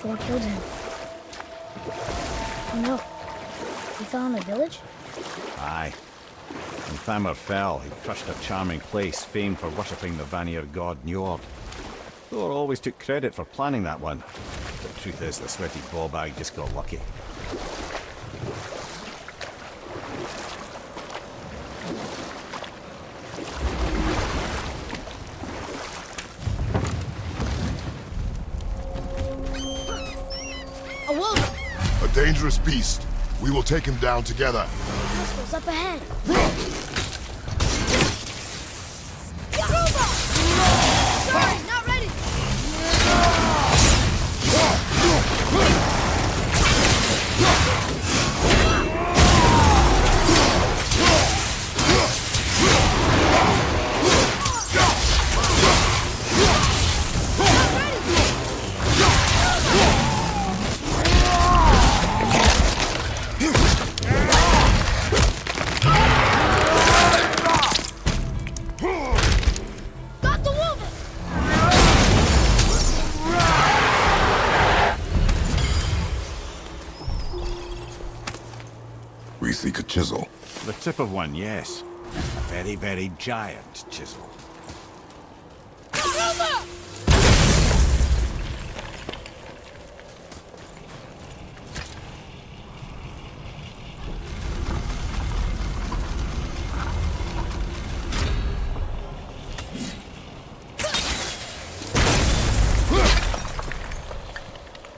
Thor killed him. Oh no. He fell in the village? Aye. When Thamur fell, he crushed a charming place famed for worshipping the Vanir god Njord. Thor always took credit for planning that one. The truth is, the sweaty ballbag just got lucky. A wolf! A dangerous beast. We will take him down together. What's up ahead? Sorry, not ready! We seek a chisel. The tip of one, yes. A very, very giant chisel.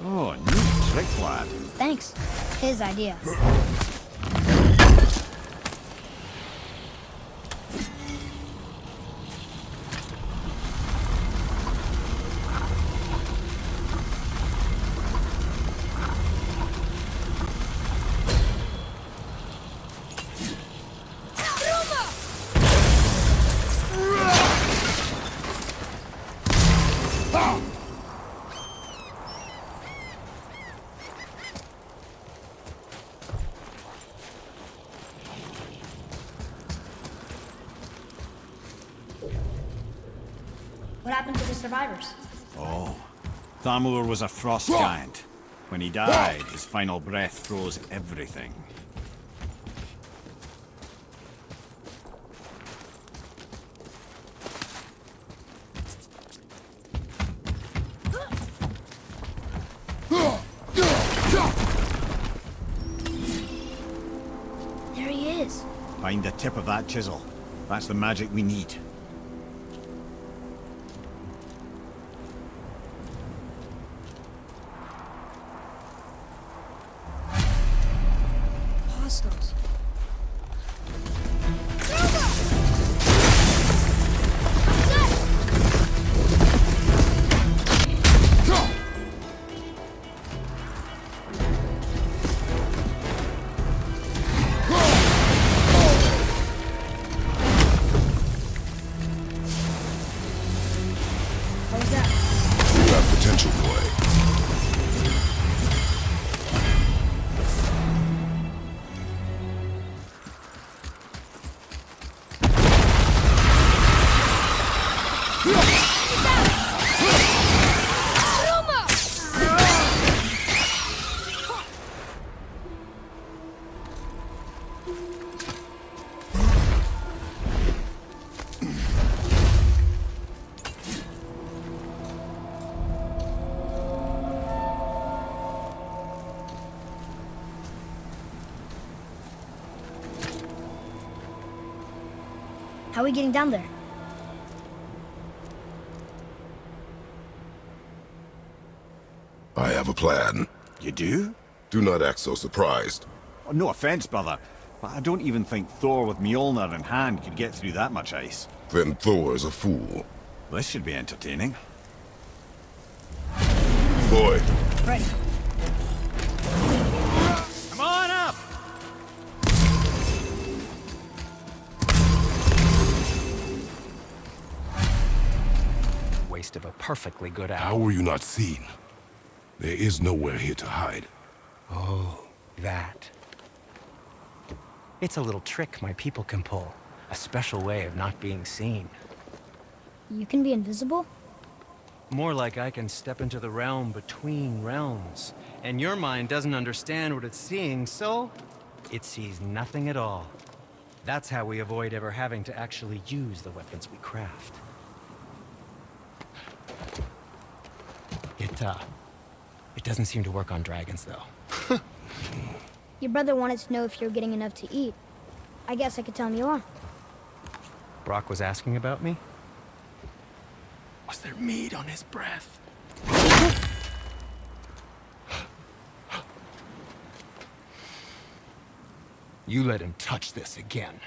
Oh, neat trick, lad. Thanks. His idea. What happened to the survivors? Oh, Thamur was a frost giant. When he died, his final breath froze everything. There he is. Find the tip of that chisel. That's the magic we need. Hostiles. What was that? You have potential, boy. How are we getting down there? I have a plan. You do? Do not act so surprised. Oh, no offense, brother, but I don't even think Thor with Mjolnir in hand could get through that much ice. Then Thor is a fool. This should be entertaining. Boy, Right. Come on up! Waste of a perfectly good hour. how were you not seen? There is nowhere here to hide. Oh, that. It's a little trick my people can pull. A special way of not being seen. You can be invisible? More like I can step into the realm between realms. And your mind doesn't understand what it's seeing, so it sees nothing at all. That's how we avoid ever having to actually use the weapons we craft. It doesn't seem to work on dragons, though. Your brother wanted to know if you're getting enough to eat. I guess I could tell him you are. Brock was asking about me? Was there meat on his breath? You let him touch this again.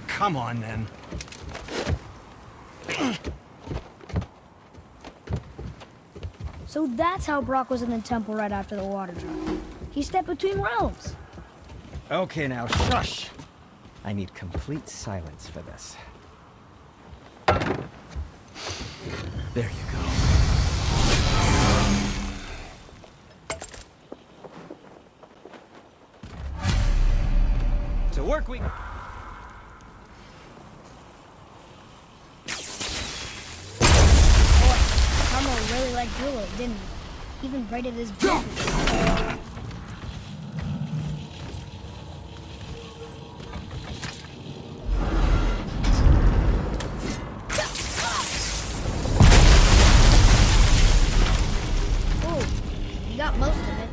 Come on, then. So that's how Brock was in the temple right after the water drop. He stepped between realms. Okay, now shush. I need complete silence for this. There you go. To work we... Really liked Duo, didn't he? Even braided his beard. Oh, you got most of it.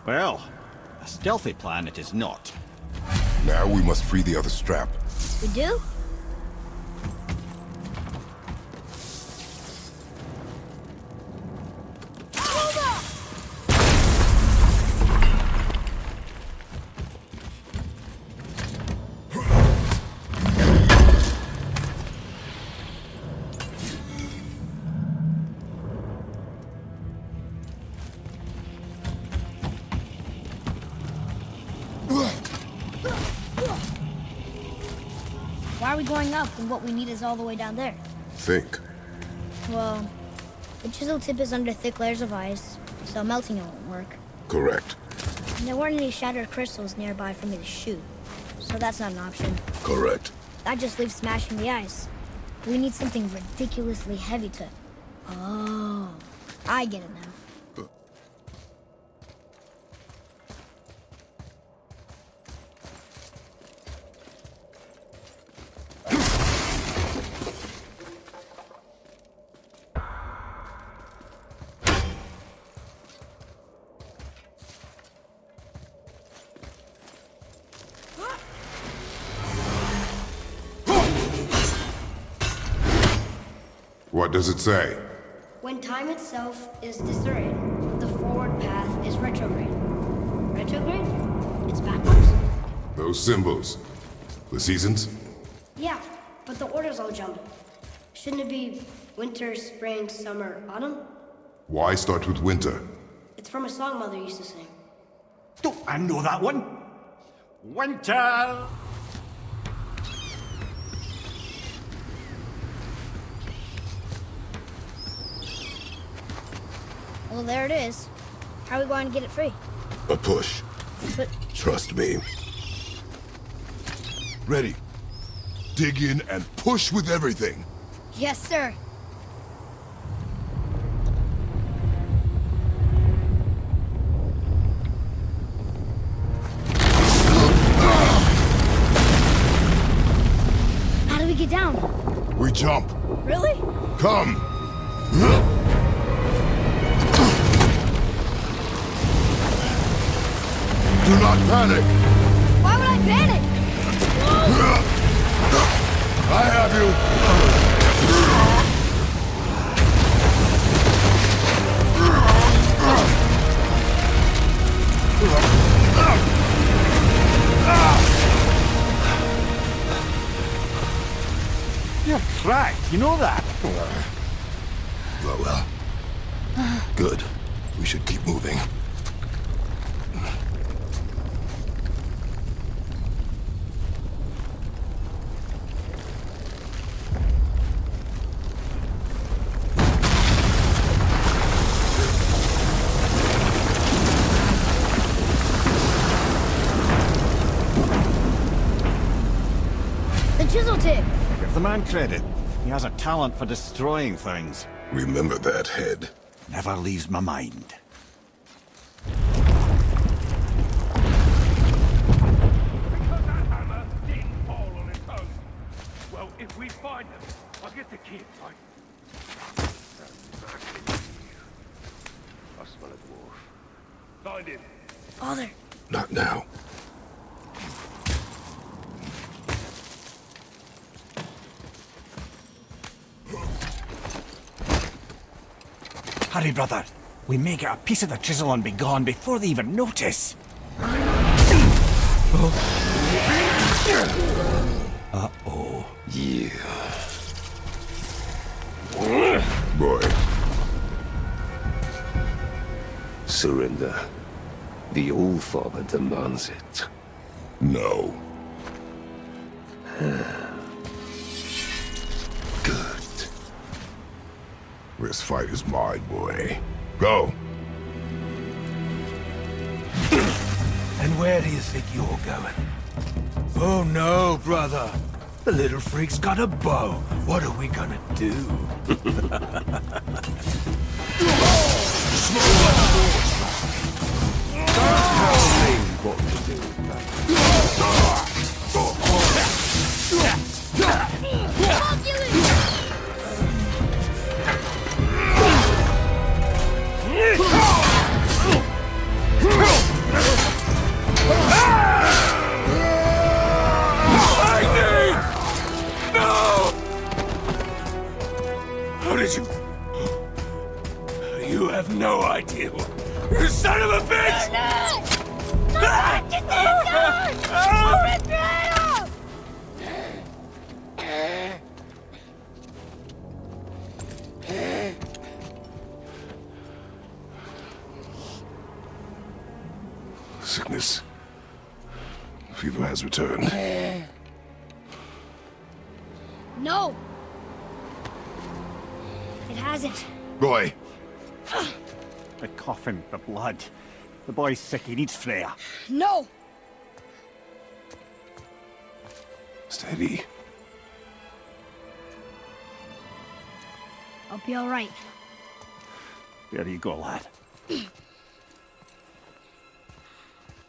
Well, a stealthy plan it is not. Now we must free the other strap. We do? Why are we going up when what we need is all the way down there? Think. Well, the chisel tip is under thick layers of ice, so melting it won't work. Correct. And there weren't any shattered crystals nearby for me to shoot, so that's not an option. Correct. That just leaves smashing the ice. We need something ridiculously heavy to... Oh, I get it now. What does it say? When time itself is disarrayed, the forward path is retrograde. Retrograde? It's backwards? Those symbols. The seasons? Yeah, but the order's all jumbled. Shouldn't it be winter, spring, summer, autumn? Why start with winter? It's from a song Mother used to sing. Oh, I know that one. Winter! Well, there it is. How are we going to get it free? A push. But Trust me. Ready. Dig in and push with everything. yes, sir. How do we get down? We jump. Really? Come. Do not panic. Why would I panic? I have you. You're cracked, you know that? Well. Good. We should keep moving. got it! Give the man credit. He has a talent for destroying things. Remember that head. Never leaves my mind. Because that hammer didn't fall on its own. Well, if we find them, I'll get the kid, right? I smell a dwarf. Find him. Father, Not now. Hurry, brother. We may get a piece of the chisel and be gone before they even notice. Uh-oh. Yeah. Boy. Surrender. The All-Father demands it. No. Good. This fight is mine, boy. Go. And where do you think you're going? Oh no, brother. The little freak's got a bow. What are we gonna do? How did you... You have no idea. You son of a bitch! Sickness. Fever has returned. no! It hasn't. Boy. The coffin, the blood. The boy's sick, he needs Freya. No! Steady. I'll be alright. There you go, lad.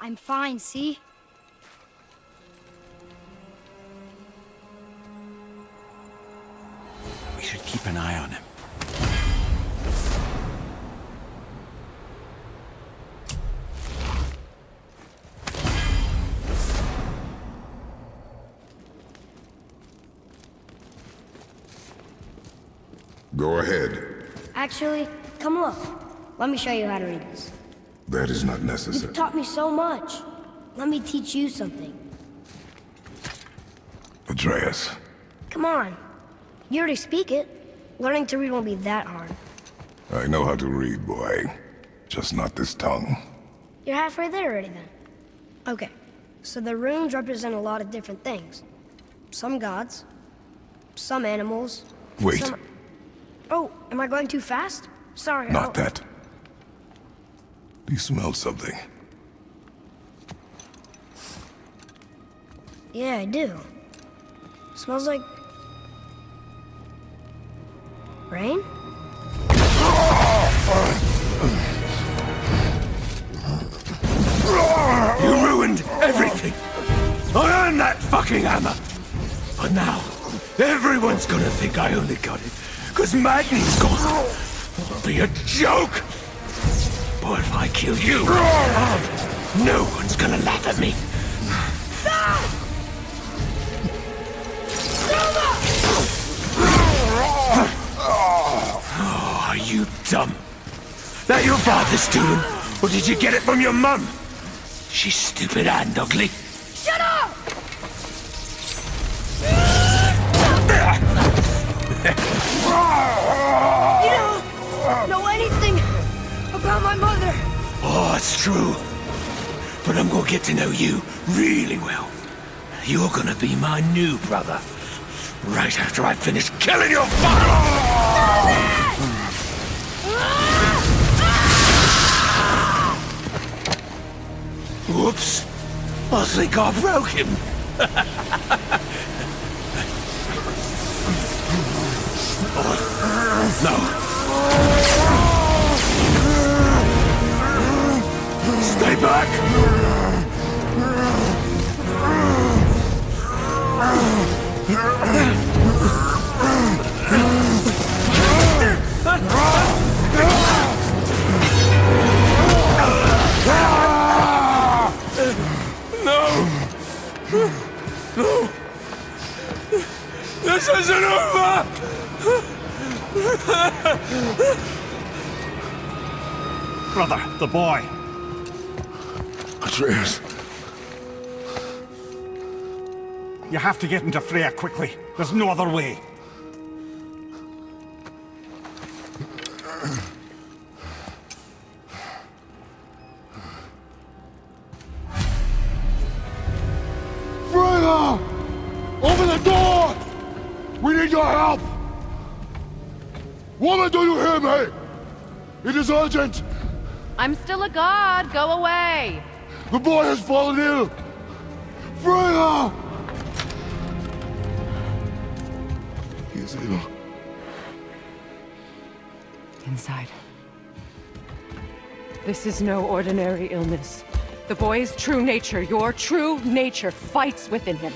I'm fine, see? We should keep an eye on him. Go ahead. Actually, come look. Let me show you how to read this. That is not necessary. You've taught me so much. Let me teach you something. Atreus. Come on. You already speak it. Learning to read won't be that hard. I know how to read, boy. Just not this tongue. You're halfway there already then. Okay, so the runes represent a lot of different things. Some gods, some animals. Wait. Some... Oh, am I going too fast? Sorry. Not that. Do you smell something? Yeah, I do. Smells like... rain? You ruined everything! I earned that fucking hammer! But now, everyone's gonna think I only got it because Magni's gone! It'll be a joke! But if I kill you, no one's gonna laugh at me! Oh, are you dumb? That your father's doing? Or did you get it from your mum? She's stupid and ugly. Shut up! You don't know anything about my mother. Oh, it's true. But I'm gonna get to know you really well. You're gonna be my new brother. Right after I finish killing your father! Whoops. I think I broke him. No. Stay back! No! This isn't over! Brother, the boy. Atreus. You have to get into Freya quickly. There's no other way. Freya! Open the door! We need your help! Woman, do you hear me? It is urgent! I'm still a god. Go away. The boy has fallen ill! Freya! He is ill. Inside. This is no ordinary illness. The boy's true nature, your true nature, fights within him.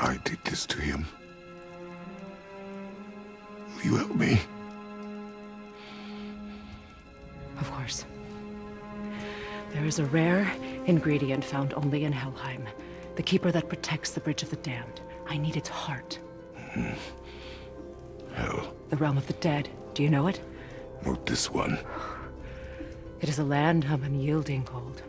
I did this to him. Will you help me? Of course. There is a rare ingredient found only in Helheim. The keeper that protects the Bridge of the Damned. I need its heart. Hell, The realm of the dead. Do you know it? not this one. It is a land of unyielding cold.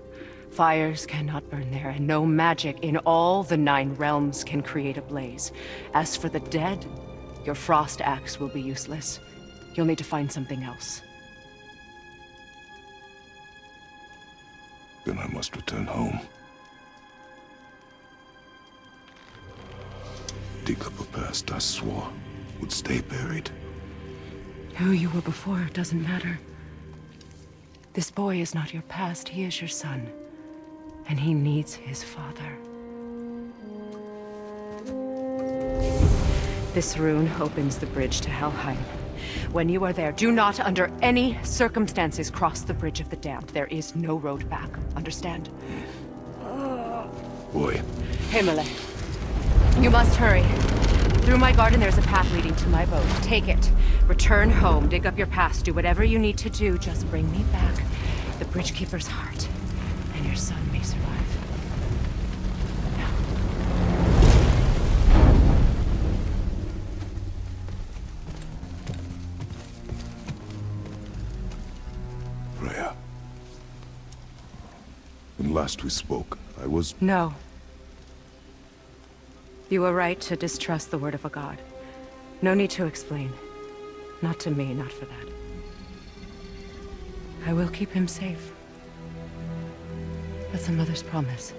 Fires cannot burn there, and no magic in all the 9 realms can create a blaze. As for the dead, your frost axe will be useless. You'll need to find something else. Then I must return home. Dig up a past I swore would stay buried. Who you were before doesn't matter. This boy is not your past, he is your son. And he needs his father. This rune opens the bridge to Helheim. When you are there, do not under any circumstances cross the Bridge of the Damned. There is no road back. Understand? Boy, Himalay. You must hurry. Through my garden, there's a path leading to my boat. Take it. Return home. Dig up your past. Do whatever you need to do. Just bring me back the Bridgekeeper's heart. And your son may survive. Now. Freya. When last we spoke, I was... No. You were right to distrust the word of a god. No need to explain. Not to me, not for that. I will keep him safe. That's a mother's promise.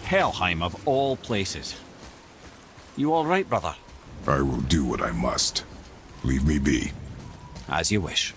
Helheim of all places. You all right, brother? I will do what I must. Leave me be. As you wish.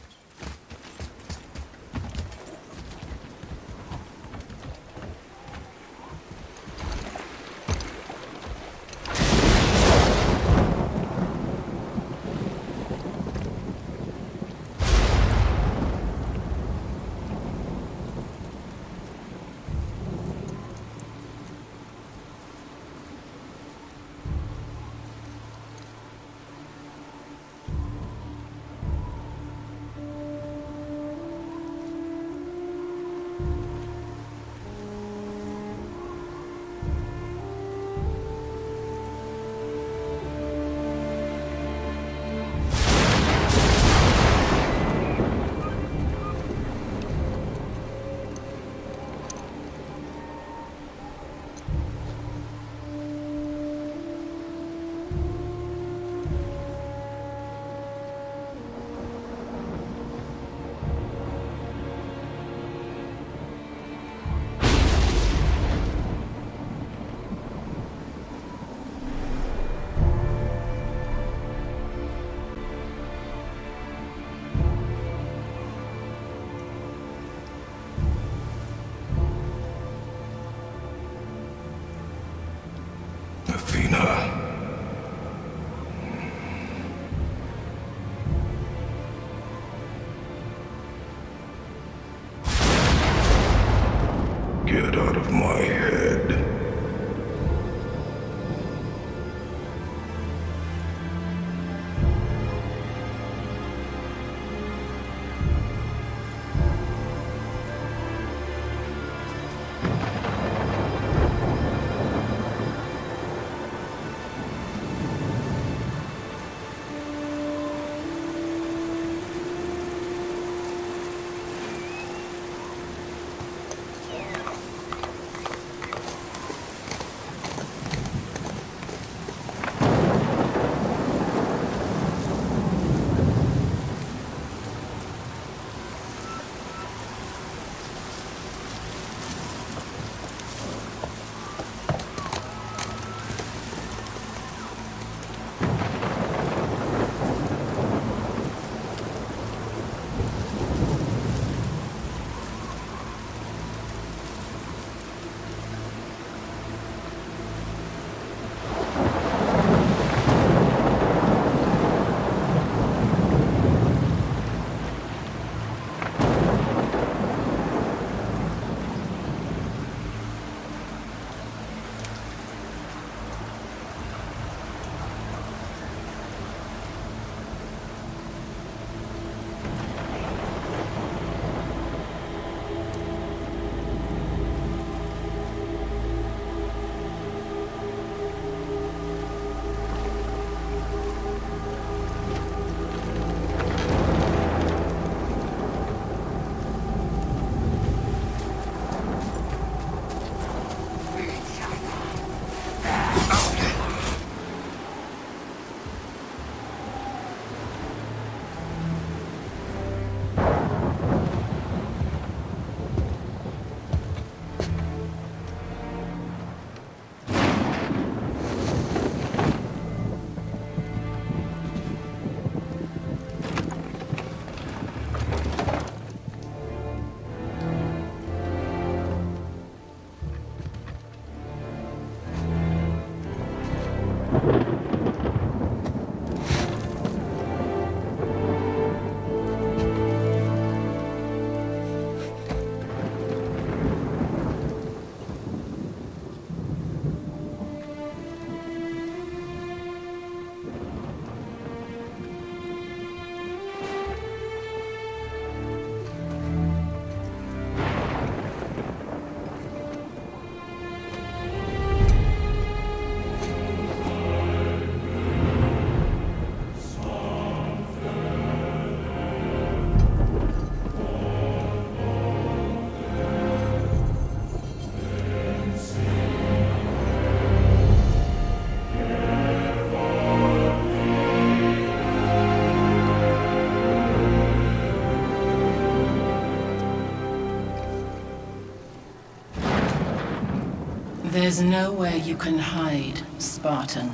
There's nowhere you can hide, Spartan.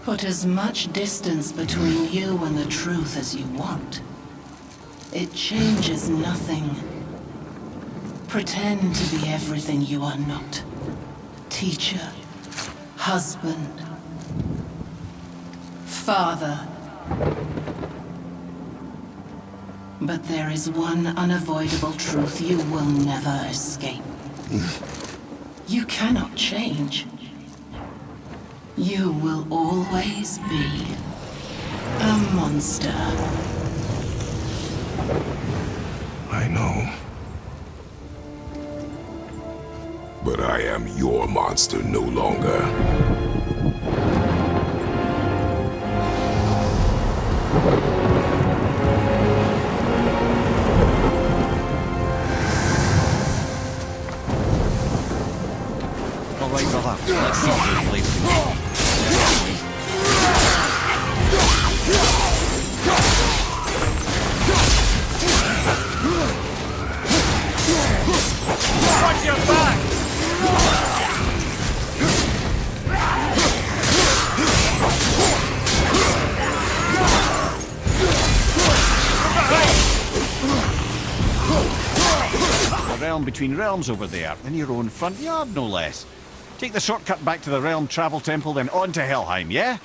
Put as much distance between you and the truth as you want. It changes nothing. Pretend to be everything you are not. Teacher, husband, father. But there is one unavoidable truth you will never escape. You cannot change. You will always be a monster. I know. But I am your monster no longer. All right, brother. Let's see this place again. Watch your back! The realm between realms over there, in your own front yard, no less. Take the shortcut back to the realm travel temple, then on to Helheim, yeah?